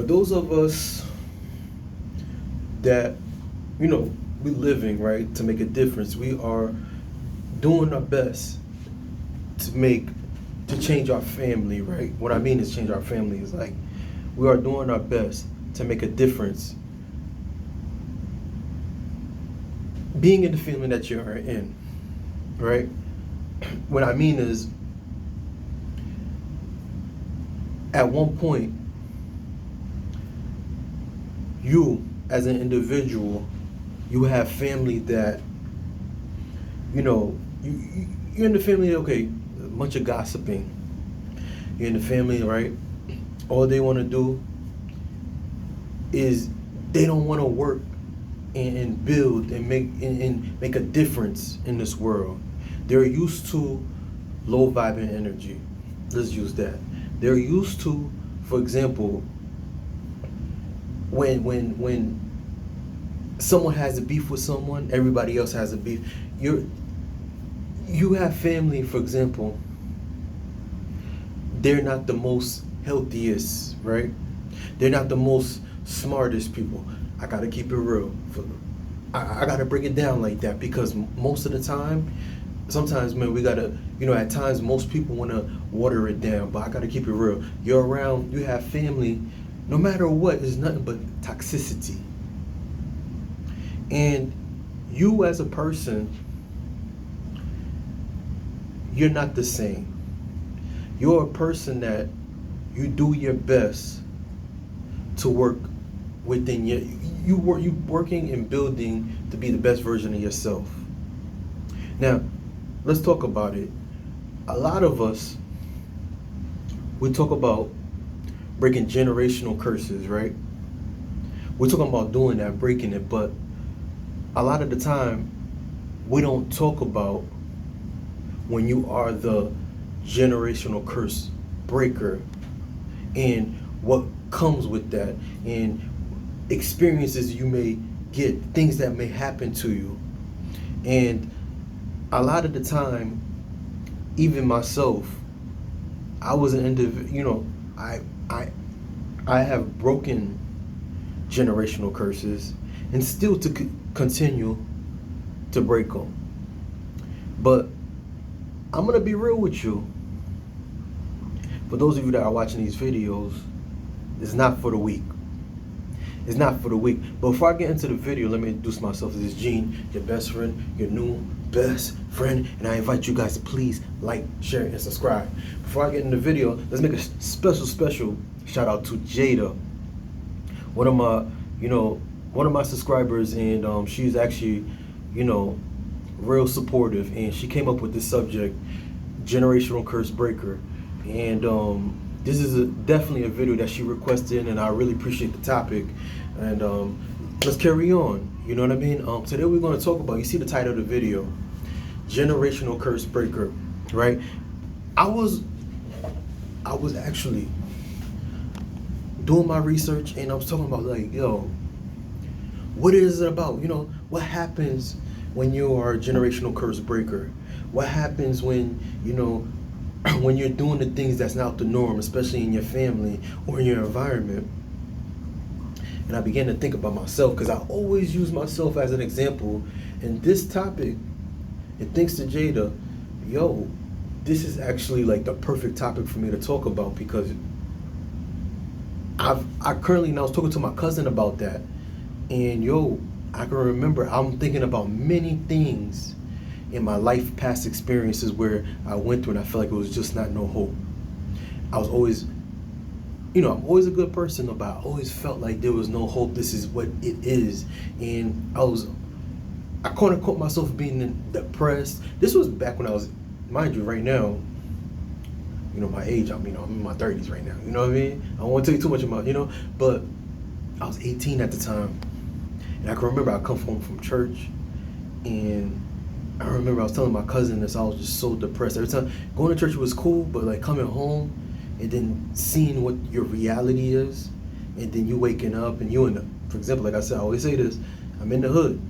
For those of us that, we living, right, to make a difference, we are doing our best to change our family, right? What I mean is change our family is like we are doing our best to make a difference being in the family that you're in, right? What I mean is at one point you as an individual, you have family that, you're in the family, okay, a bunch of gossiping. You're in the family, right? All they want to do is they don't want to work and build and make a difference in this world. They're used to low vibing energy. Let's use that. They're used to, for example, when someone has a beef with someone, everybody else has a beef. You have family, for example, they're not the most healthiest, right? They're not the most smartest people. I gotta keep it real. I gotta break it down like that because most of the time, sometimes, man, we gotta, at times most people wanna water it down, but I gotta keep it real. You're around, you have family, no matter what, it's nothing but toxicity. And you as a person, you're not the same. You're a person that you do your best to work within you working and building to be the best version of yourself. Now, let's talk about it. A lot of us, we talk about breaking generational curses, right? We're talking about doing that, breaking it, but a lot of the time, we don't talk about when you are the generational curse breaker and what comes with that and experiences you may get, things that may happen to you. And a lot of the time, even myself, I was an individual, I have broken generational curses and still to continue to break them. But I'm gonna be real with you. For those of you that are watching these videos, it's not for the weak. It's not for the weak. But before I get into the video, let me introduce myself. This is Gene, your best friend, your new best friend, and I invite you guys to please like, share, and subscribe. Before I get into the video, let's make a special shout out to Jada, one of my subscribers, and she's actually, real supportive, and she came up with this subject, generational curse breaker, and this is definitely a video that she requested, and I really appreciate the topic. And let's carry on. You know what I mean? Today we're going to talk about, you see the title of the video, generational curse breaker, right? I was actually doing my research, and I was talking about like, what is it about? What happens when you are a generational curse breaker? What happens when, when you're doing the things that's not the norm, especially in your family or in your environment? And I began to think about myself because I always use myself as an example. And this topic, and thanks to Jada, this is actually like the perfect topic for me to talk about because I was talking to my cousin about that. And I can remember I'm thinking about many things in my life, past experiences where I went through and I felt like it was just not no hope. I was always, I'm always a good person, but I always felt like there was no hope. This is what it is. And I kind of caught myself being depressed. This was back when I was, mind you, right now, my age, I'm in my 30s right now. You know what I mean? I don't want to tell you too much about, but I was 18 at the time. And I can remember I come home from church, and I remember I was telling my cousin this, I was just so depressed. Every time going to church was cool, but like coming home and then seeing what your reality is, and then you waking up and for example, like I said, I always say this, I'm in the hood.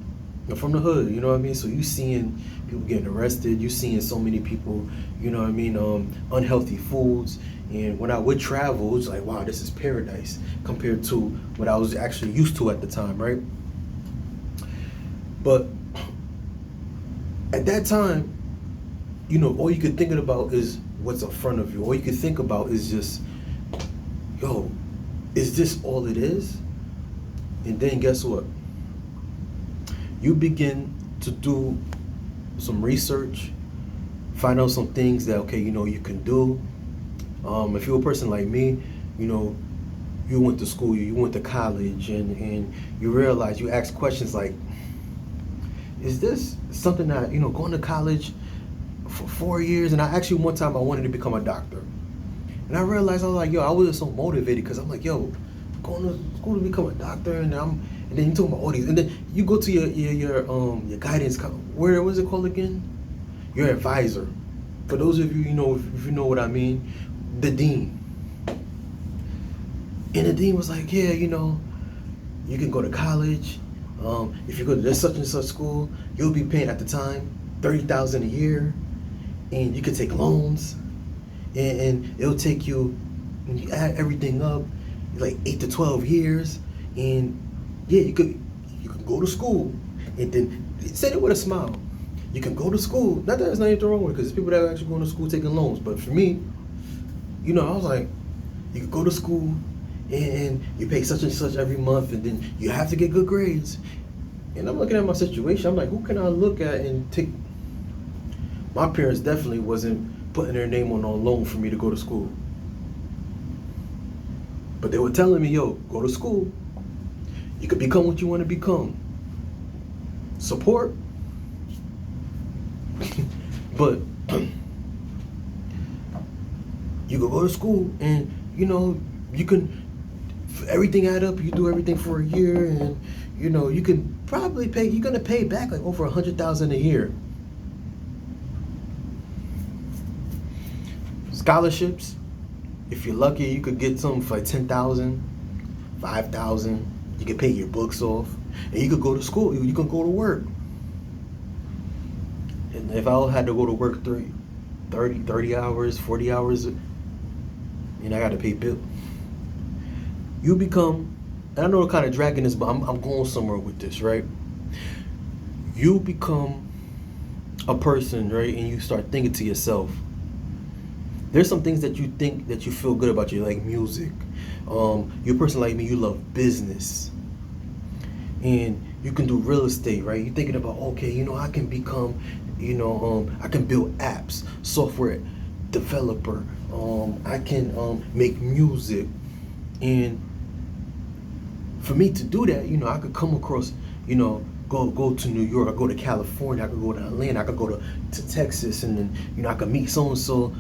from the hood, you know what I mean? So you seeing people getting arrested, you seeing so many people, you know what I mean, unhealthy foods. And when I would travel, it's like, wow, this is paradise compared to what I was actually used to at the time, right? But at that time, you know, all you could think about is what's in front of you. All you could think about is just, yo, is this all it is? And then guess what? You begin to do some research, find out some things that, okay, you know, you can do. If you're a person like me, you know, you went to school, you went to college, and you realize, you ask questions like, is this something that, you know, going to college for 4 years? And I actually, one time I wanted to become a doctor. And I realized, I was like, yo, I was so motivated because I'm like, yo, going to school to become a doctor, and then you talk about all these, and then you go to your guidance, where was it called again? Your advisor. For those of you, you know, if you know what I mean, the dean. And the dean was like, yeah, you know, you can go to college. If you go to this such and such school, you'll be paying at the time $30,000 a year, and you can take loans, and it'll take you, when you add everything up, like 8 to 12 years, and yeah, you can go to school, and then he said it with a smile. You can go to school. Not that there's nothing wrong with it, because there's people that are actually going to school taking loans. But for me, you know, I was like, you can go to school, and you pay such and such every month, and then you have to get good grades. And I'm looking at my situation. I'm like, who can I look at and take? My parents definitely wasn't putting their name on a loan for me to go to school. But they were telling me, yo, go to school. You could become what you want to become. Support. But you could go to school, and, you know, you can, everything add up, you do everything for a year, and, you know, you can probably pay, you're going to pay back like over $100,000 a year. Scholarships, if you're lucky, you could get some for like $10,000, $5,000. You can pay your books off, and you could go to school. You can go to work. And if I had to go to work 30 hours, 40 hours, and I got to pay bills, you become, and I know I'm kind of dragging this, but I'm going somewhere with this, right? You become a person, right? And you start thinking to yourself, there's some things that you think that you feel good about. You like music. You're a person like me, you love business. And you can do real estate, right? You're thinking about, okay, you know, I can become, you know, I can build apps, software developer. I can make music. And for me to do that, you know, I could come across, you know, go to New York, I go to California, I could go to Atlanta, I could go to Texas, and then, you know, I could meet so-and-so.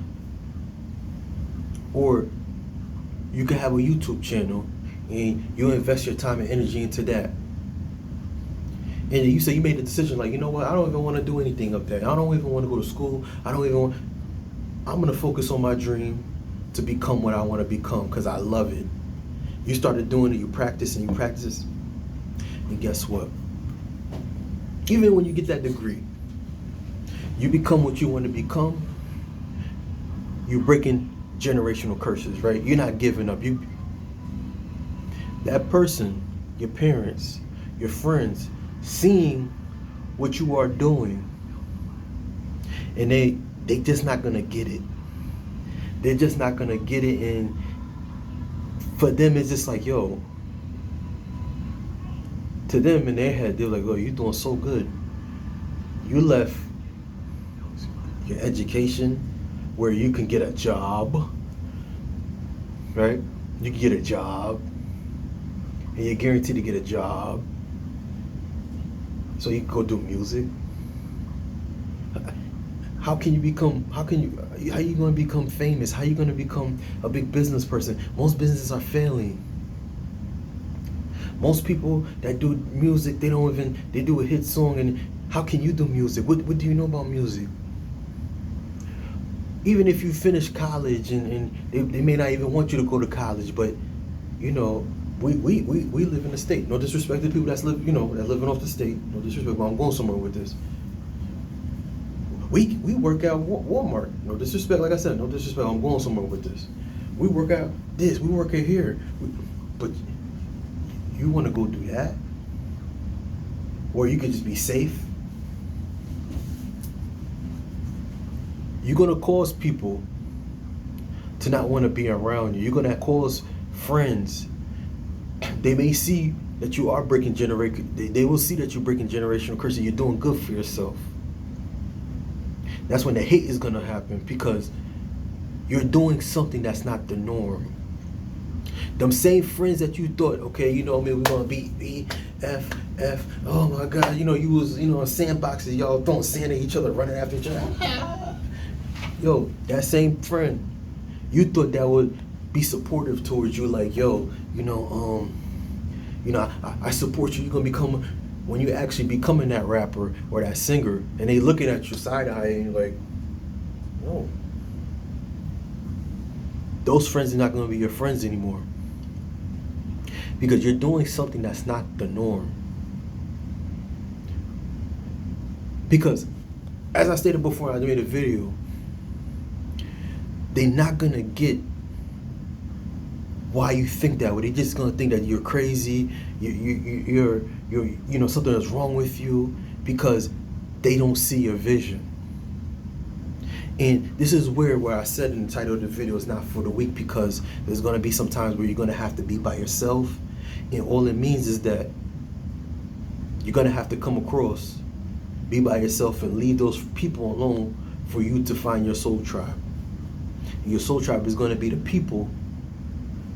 Or you could have a YouTube channel, and you invest your time and energy into that. And you say you made the decision, like, you know what, I don't even want to do anything up there. I don't even want to go to school. I'm going to focus on my dream to become what I want to become, because I love it. You started doing it, you practice, and guess what? Even when you get that degree, you become what you want to become. You're breaking generational curses, right? You're not giving up. That person, your parents, your friends, seeing what you are doing, and they just not gonna get it. They're just not gonna get it. And for them, it's just like, yo, to them in their head, they're like, oh, you're doing so good. You left your education where you can get a job, right? You can get a job, and you're guaranteed to get a job, so you can go do music. How are you going to become famous? How are you going to become a big business person? Most businesses are failing. Most people that do music, they do a hit song, and how can you do music? What do you know about music? Even if you finish college, and they may not even want you to go to college, but, you know, We live in the state. No disrespect to people that's living off the state. No disrespect, but I'm going somewhere with this. We work out Walmart. No disrespect, like I said, no disrespect. I'm going somewhere with this. We work out this. We work out here. But you want to go do that, or you could just be safe. You're gonna cause people to not want to be around you. You're gonna cause friends. They may see that you are breaking They will see that you're breaking generational curses. You're doing good for yourself. That's when the hate is gonna happen, because you're doing something that's not the norm. Them same friends that you thought, okay, we're gonna be F. Oh my God, you was on sandboxes, y'all throwing sand at each other, running after each other. Yo, that same friend, you thought that would be supportive towards you, like, yo, I support you. You're gonna become, when you actually becoming that rapper or that singer, and they looking at you side eye, and you're like, no. Those friends are not gonna be your friends anymore, because you're doing something that's not the norm. Because, as I stated before, I made a video, they're not gonna get why you think that way. They're just gonna think that you're crazy, you're something is wrong with you, because they don't see your vision. And this is where I said in the title of the video, it's not for the weak, because there's gonna be some times where you're gonna have to be by yourself, and all it means is that you're gonna have to come across, be by yourself, and leave those people alone for you to find your soul tribe. And your soul tribe is gonna be the people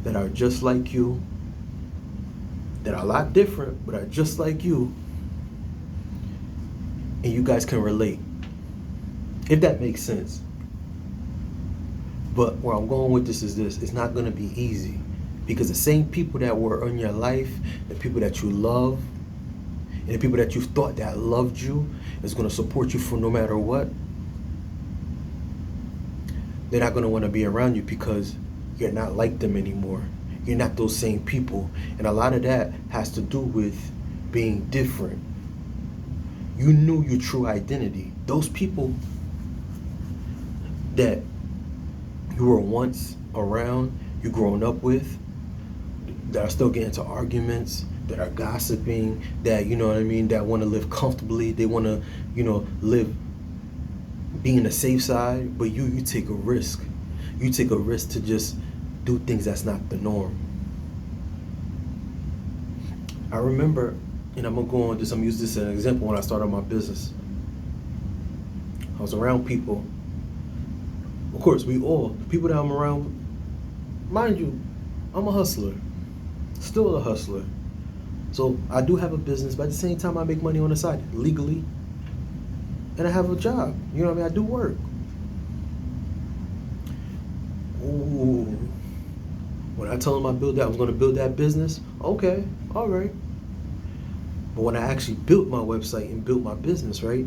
that are just like you, that are a lot different, but are just like you, and you guys can relate, if that makes sense. But where I'm going with this is this: it's not going to be easy, because the same people that were in your life, the people that you love, and the people that you thought that loved you, is going to support you for no matter what, they're not going to want to be around you, because you're not like them anymore. You're not those same people. And a lot of that has to do with being different. You knew your true identity. Those people that you were once around, you grown up with, that are still getting into arguments, that are gossiping, that, that want to live comfortably, they want to, live, be in the safe side, but you take a risk. You take a risk to just do things that's not the norm. I remember, and I'm gonna use this as an example. When I started my business, I was around people. Of course, the people that I'm around, mind you, I'm a hustler, still a hustler. So I do have a business, but at the same time, I make money on the side legally, and I have a job. I do work. Ooh. When I told them I was going to build that business, okay, all right. But when I actually built my website and built my business, right,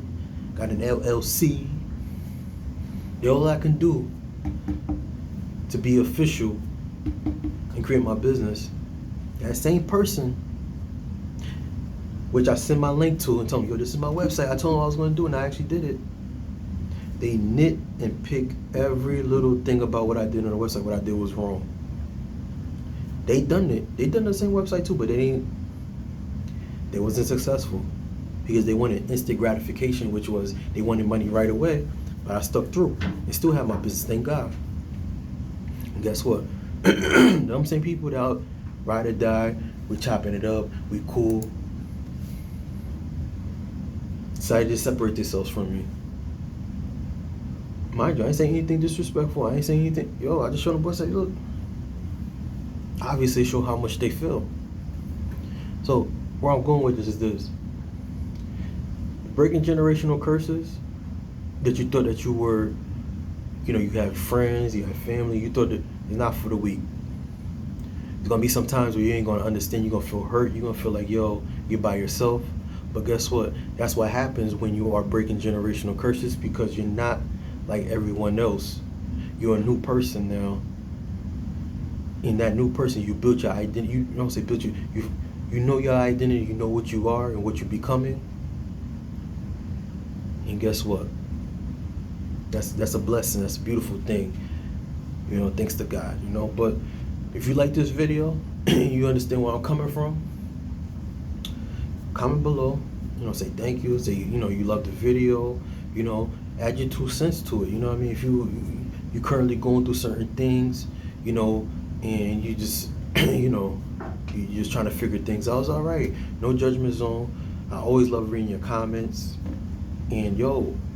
got an LLC, all I can do to be official and create my business, that same person, which I sent my link to and told them, yo, this is my website, I told them what I was going to do, and I actually did it. They nit and pick every little thing about what I did on the website. What I did was wrong. They done it. They done the same website too, but they wasn't successful, because they wanted instant gratification, which was they wanted money right away. But I stuck through and still have my business, thank God. And guess what? Them same people that ride or die, we chopping it up, we cool, decided to separate themselves from me. Mind you, I ain't saying anything disrespectful. I ain't saying anything. Yo, I just showed them boys, like, look. Obviously, show how much they feel. So, where I'm going with this is this: breaking generational curses that you thought that you were, you have friends, you have family, you thought that it's not for the weak. There's gonna be some times where you ain't gonna understand. You're gonna feel hurt. You're gonna feel like, yo, you're by yourself. But guess what? That's what happens when you are breaking generational curses, because you're not like everyone else. You're a new person now, in that new person, you build your identity. You don't say build you know your identity. You know what you are and what you're becoming. And guess what? That's a blessing. That's a beautiful thing. You know, thanks to God. You know, but if you like this video, you understand where I'm coming from. Comment below. You know, say thank you. Say you love the video. You know, add your 2 cents to it. You know what I mean? If you currently going through certain things, you know, and you just you're just trying to figure things out, it's all right. No judgment zone. I always love reading your comments. And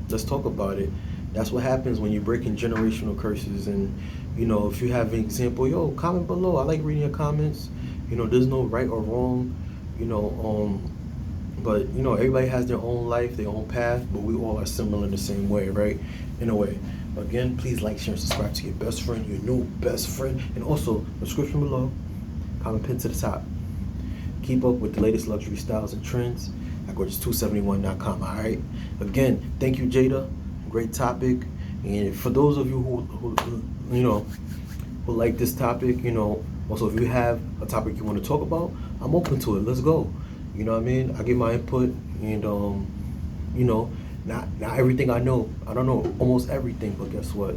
let's talk about it. That's what happens when you're breaking generational curses. And if you have an example, comment below. I like reading your comments. There's no right or wrong. But everybody has their own life, their own path, but we all are similar in the same way, right? In a way. Again, please like, share, and subscribe to your best friend, your new best friend, and also description below, comment pinned to the top. Keep up with the latest luxury styles and trends at gorgeous271.com. All right. Again, thank you, Jada. Great topic. And for those of you who like this topic, also if you have a topic you want to talk about, I'm open to it. Let's go. You know what I mean? I give my input, and not everything I know. I don't know almost everything, but guess what?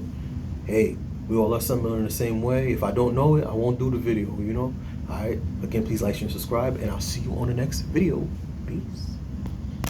Hey, we all are similar in the same way. If I don't know it, I won't do the video. All right. Again, please like, share, and subscribe, and I'll see you on the next video. Peace.